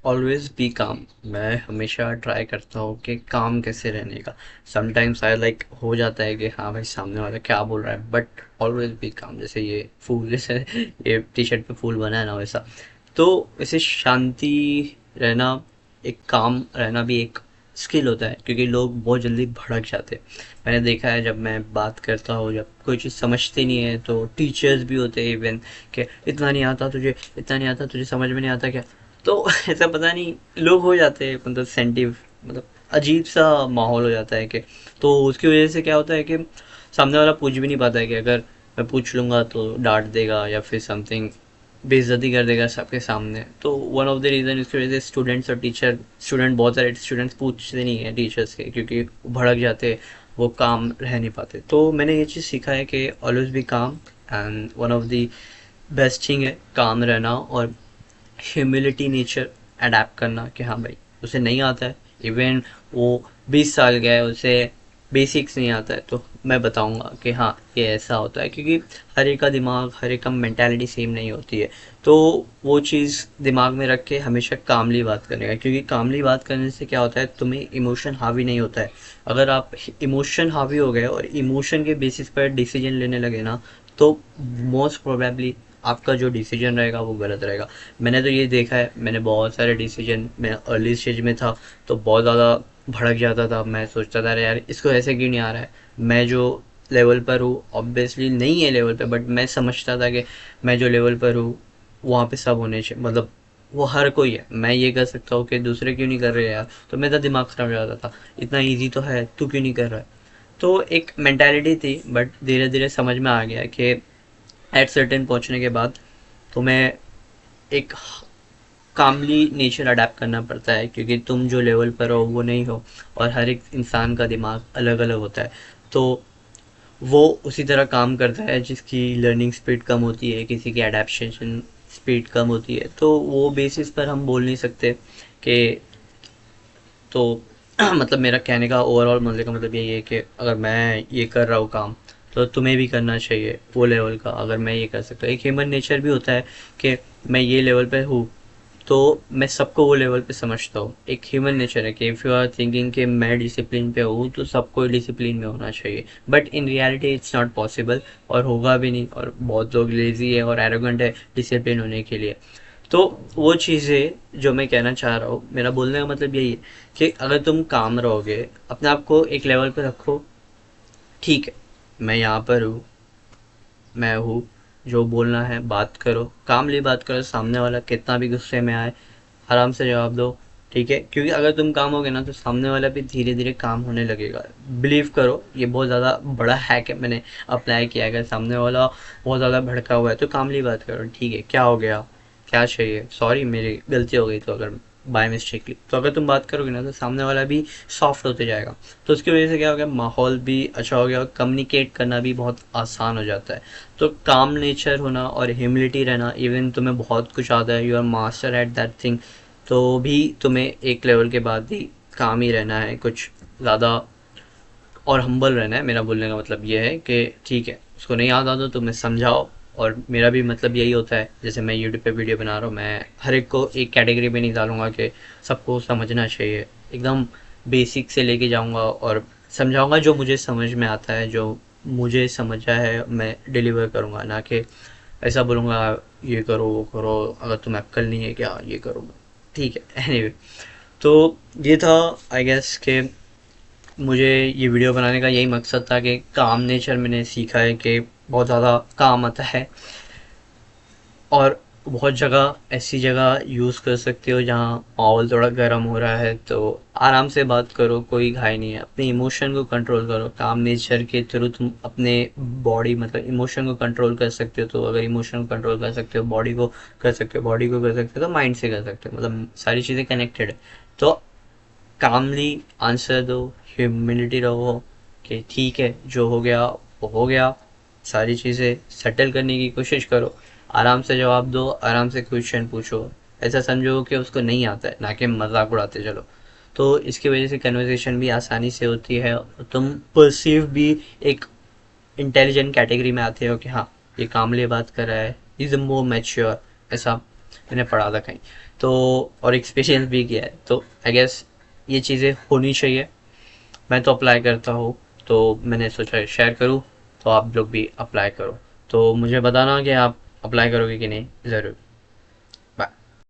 Always be काम। मैं हमेशा ट्राई करता हूँ कि काम कैसे रहने का। समटाइम्स आई लाइक हो जाता है कि हाँ भाई सामने वाला क्या बोल रहा है, बट ऑलवेज बी काम। जैसे ये फूल, जैसे ये टी शर्ट पे फूल बना है ना, वैसा। तो वैसे शांति रहना, एक काम रहना भी एक स्किल होता है, क्योंकि लोग बहुत जल्दी भड़क जाते हैं। मैंने देखा है, जब मैं बात करता हूँ, जब कोई चीज़ समझती नहीं है तो टीचर्स भी होते हैं इवन, कि इतना नहीं आता तुझे, इतना नहीं आता तुझे, समझ में नहीं आता क्या। तो ऐसा पता नहीं लोग हो जाते हैं, मतलब सेंटिव, मतलब अजीब सा माहौल हो जाता है कि, तो उसकी वजह से क्या होता है कि सामने वाला पूछ भी नहीं पाता है, कि अगर मैं पूछ लूंगा तो डांट देगा या फिर समथिंग, बेइज्जती कर देगा सबके सामने। तो वन ऑफ द रीज़न इसकी वजह से स्टूडेंट्स और टीचर, स्टूडेंट, बहुत सारे स्टूडेंट्स पूछते नहीं है टीचर्स के, क्योंकि वो भड़क जाते, वो काम रह नहीं पाते। तो मैंने ये चीज़ सीखा है कि ऑलवेज बी काम, and one of the best thing है काम रहना। और ह्यूमिलिटी नेचर अडेप्ट करना, कि हाँ भाई उसे नहीं आता है, इवन वो 20 साल गया है, उसे बेसिक्स नहीं आता है, तो मैं बताऊंगा कि हाँ ये ऐसा होता है, क्योंकि हर एक का दिमाग, हर एक का मेंटालिटी सेम नहीं होती है। तो वो चीज़ दिमाग में रख के हमेशा कामली बात करने का, क्योंकि कामली बात करने से क्या होता है, तुम्हें इमोशन हावी नहीं होता है। अगर आप इमोशन हावी हो गए और इमोशन के बेसिस पर डिसीजन लेने लगे ना, तो मोस्ट प्रोबेबली आपका जो डिसीजन रहेगा वो गलत रहेगा। मैंने तो ये देखा है, मैंने बहुत सारे डिसीजन, मैं अर्ली स्टेज में था तो बहुत ज़्यादा भड़क जाता था। मैं सोचता था, अरे यार इसको ऐसे क्यों नहीं आ रहा है। मैं जो लेवल पर हूँ, ऑब्वियसली नहीं है लेवल पे, बट मैं समझता था कि मैं जो लेवल पर हूँ वहाँ पे सब होने चाहिए, मतलब वो हर कोई है, मैं ये कर सकता हूँ कि दूसरे क्यों नहीं कर रहे यार। तो मेरा दिमाग खराब हो जाता था, इतना ईजी तो है, तू क्यों नहीं कर रहा है। तो एक मेंटालिटी थी, बट धीरे धीरे समझ में आ गया कि एट सर्टेन पहुंचने के बाद तुम्हें एक कामली नेचर अडेप्ट करना पड़ता है, क्योंकि तुम जो लेवल पर हो वो नहीं हो, और हर एक इंसान का दिमाग अलग अलग होता है। तो वो उसी तरह काम करता है, जिसकी लर्निंग स्पीड कम होती है, किसी की अडेप्शन स्पीड कम होती है, तो वो बेसिस पर हम बोल नहीं सकते कि, तो मतलब मेरा कहने का ओवरऑल मतलब का मतलब यही है कि अगर मैं ये कर रहा हूँ काम, तो तुम्हें भी करना चाहिए वो लेवल का। अगर मैं ये कर सकता हूँ, एक ह्यूमन नेचर भी होता है कि मैं ये लेवल पे हूँ, तो मैं सबको वो लेवल पे समझता हूँ। एक ह्यूमन नेचर है कि इफ़ यू आर थिंकिंग कि मैं डिसिप्लिन पे हूँ तो सबको डिसिप्लिन में होना चाहिए, but in reality it's not possible, और होगा भी नहीं। और बहुत लोग लेजी है और एरोगेंट है डिसिप्लिन होने के लिए। तो वो चीज़ें जो मैं कहना चाह रहा हूँ, मेरा बोलने का मतलब यही है कि अगर तुम काम रहोगे, अपने आप को एक लेवल पे रखो, ठीक है मैं यहाँ पर हूँ, मैं हूँ, जो बोलना है बात करो, कामली बात करो, सामने वाला कितना भी गुस्से में आए आराम से जवाब दो, ठीक है। क्योंकि अगर तुम काम होगे ना, तो सामने वाला भी धीरे धीरे काम होने लगेगा। बिलीव करो, ये बहुत ज़्यादा बड़ा हैक है, मैंने अप्लाई किया है। अगर सामने वाला बहुत ज़्यादा भड़का हुआ है तो कामली बात करो, ठीक है क्या हो गया, क्या चाहिए, सॉरी मेरी गलती हो गई, तो अगर बाय मिस्टेकली, तो अगर तुम बात करोगे ना, तो सामने वाला भी सॉफ्ट होते जाएगा। तो उसकी वजह से क्या हो गया, माहौल भी अच्छा हो गया और कम्युनिकेट करना भी बहुत आसान हो जाता है। तो काम नेचर होना और ह्यूमिलिटी रहना, इवन तुम्हें बहुत कुछ आता है, you are master at that thing, तो भी तुम्हें एक लेवल के बाद ही काम ही रहना है, कुछ ज़्यादा और हम्बल रहना है। मेरा बोलने का मतलब ये है कि ठीक है, उसको नहीं याद आता तो मैं समझाओ। और मेरा भी मतलब यही होता है, जैसे मैं यूट्यूब पे वीडियो बना रहा हूँ, मैं हर एक को एक कैटेगरी में नहीं डालूंगा कि सबको समझना चाहिए। एकदम बेसिक से लेके जाऊंगा और समझाऊंगा, जो मुझे समझ में आता है, जो मुझे समझा है मैं डिलीवर करूंगा, ना कि ऐसा बोलूंगा ये करो वो करो, अगर तुम्हें अक्ल नहीं है क्या ये करो। ठीक है, एनीवे। तो ये था, आई गेस के मुझे ये वीडियो बनाने का यही मकसद था कि काम नेचर मैंने सीखा है कि बहुत ज़्यादा काम आता है। और बहुत जगह ऐसी जगह यूज़ कर सकते हो जहाँ माहौल थोड़ा गर्म हो रहा है, तो आराम से बात करो, कोई घाई नहीं है। अपने इमोशन को कंट्रोल करो, काम नेचर के थ्रू तुम अपने बॉडी, मतलब इमोशन को कंट्रोल कर सकते हो। तो अगर इमोशन को कंट्रोल कर सकते हो, बॉडी को कर सकते हो, बॉडी को कर सकते हो, तो माइंड से कर सकते हो, मतलब सारी चीज़ें कनेक्टेड है। तो कामली आंसर दो, ह्यूमिलिटी रहो कि ठीक है जो हो गया वो हो गया। सारी चीज़ें सेटल करने की कोशिश करो, आराम से जवाब दो, आराम से क्वेश्चन पूछो। ऐसा समझो कि उसको नहीं आता है, ना कि मजाक उड़ाते चलो। तो इसकी वजह से कन्वर्सेशन भी आसानी से होती है, और तुम परसीव भी एक इंटेलिजेंट कैटेगरी में आते हो कि हाँ ये कामले बात कर रहा है, इज मोर मैच्योर, ऐसा मैंने पढ़ा था कहीं। तो और एक्सपीरियंस भी किया है, तो आई गेस ये चीज़ें होनी चाहिए। मैं तो अप्लाई करता हूँ, तो मैंने सोचा शेयर करूँ, तो आप लोग भी अप्लाई करो। तो मुझे बताना कि आप अप्लाई करोगे कि नहीं, ज़रूर।